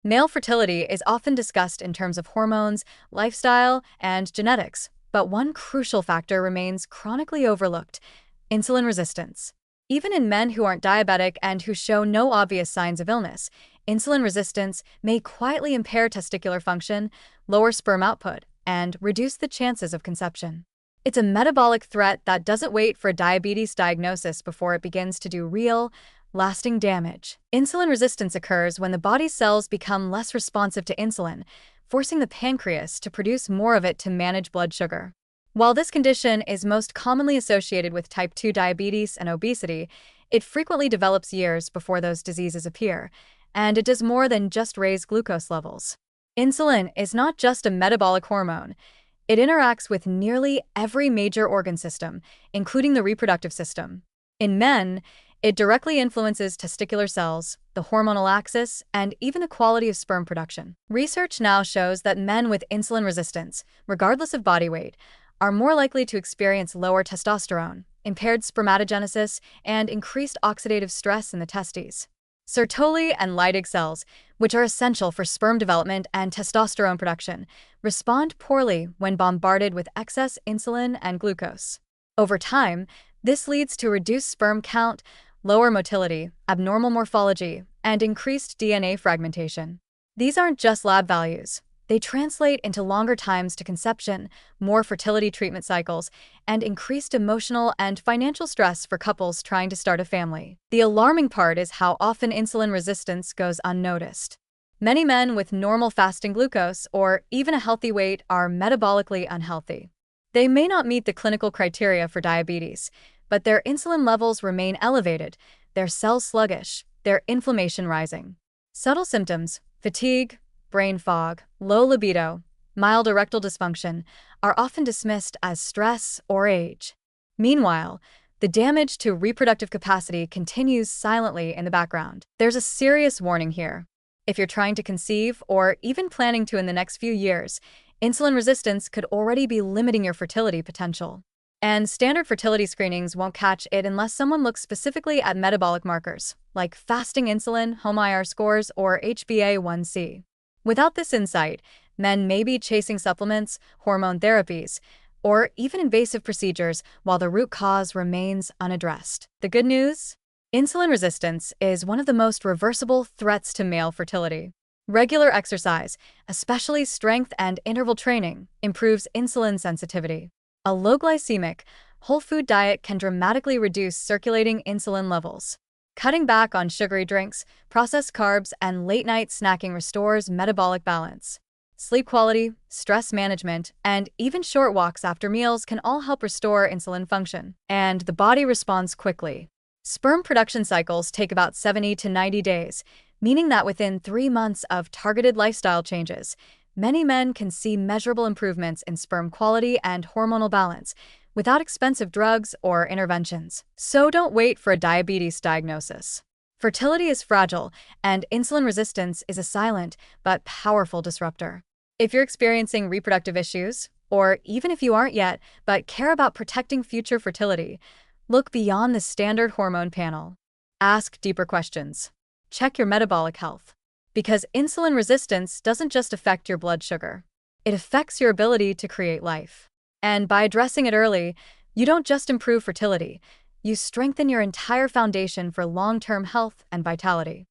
Male fertility is often discussed in terms of hormones, lifestyle, and genetics, but one crucial factor remains chronically overlooked: insulin resistance. Even in men who aren't diabetic and who show no obvious signs of illness, insulin resistance may quietly impair testicular function, lower sperm output, and reduce the chances of conception. It's a metabolic threat that doesn't wait for a diabetes diagnosis before it begins to do real, lasting damage. Insulin resistance occurs when the body's cells become less responsive to insulin, forcing the pancreas to produce more of it to manage blood sugar. While this condition is most commonly associated with type 2 diabetes and obesity, it frequently develops years before those diseases appear, and it does more than just raise glucose levels. Insulin is not just a metabolic hormone. It interacts with nearly every major organ system, including the reproductive system. In men, it directly influences testicular cells, the hormonal axis, and even the quality of sperm production. Research now shows that men with insulin resistance, regardless of body weight, are more likely to experience lower testosterone, impaired spermatogenesis, and increased oxidative stress in the testes. Sertoli and Leydig cells, which are essential for sperm development and testosterone production, respond poorly when bombarded with excess insulin and glucose. Over time, this leads to reduced sperm count, lower motility, abnormal morphology, and increased DNA fragmentation. These aren't just lab values. They translate into longer times to conception, more fertility treatment cycles, and increased emotional and financial stress for couples trying to start a family. The alarming part is how often insulin resistance goes unnoticed. Many men with normal fasting glucose or even a healthy weight are metabolically unhealthy. They may not meet the clinical criteria for diabetes, but their insulin levels remain elevated, their cells sluggish, their inflammation rising. Subtle symptoms: fatigue, brain fog, low libido, mild erectile dysfunction are often dismissed as stress or age. Meanwhile, the damage to reproductive capacity continues silently in the background. There's a serious warning here. If you're trying to conceive or even planning to in the next few years, insulin resistance could already be limiting your fertility potential. And standard fertility screenings won't catch it unless someone looks specifically at metabolic markers, like fasting insulin, HOMA-IR scores, or HbA1c. Without this insight, men may be chasing supplements, hormone therapies, or even invasive procedures while the root cause remains unaddressed. The good news? Insulin resistance is one of the most reversible threats to male fertility. Regular exercise, especially strength and interval training, improves insulin sensitivity. A low-glycemic, whole food diet can dramatically reduce circulating insulin levels. Cutting back on sugary drinks, processed carbs, and late-night snacking restores metabolic balance. Sleep quality, stress management, and even short walks after meals can all help restore insulin function. And the body responds quickly. Sperm production cycles take about 70 to 90 days, meaning that within 3 months of targeted lifestyle changes, many men can see measurable improvements in sperm quality and hormonal balance, without expensive drugs or interventions. So don't wait for a diabetes diagnosis. Fertility is fragile, and insulin resistance is a silent but powerful disruptor. If you're experiencing reproductive issues, or even if you aren't yet but care about protecting future fertility, look beyond the standard hormone panel. Ask deeper questions. Check your metabolic health. Because insulin resistance doesn't just affect your blood sugar. It affects your ability to create life. And by addressing it early, you don't just improve fertility, you strengthen your entire foundation for long-term health and vitality.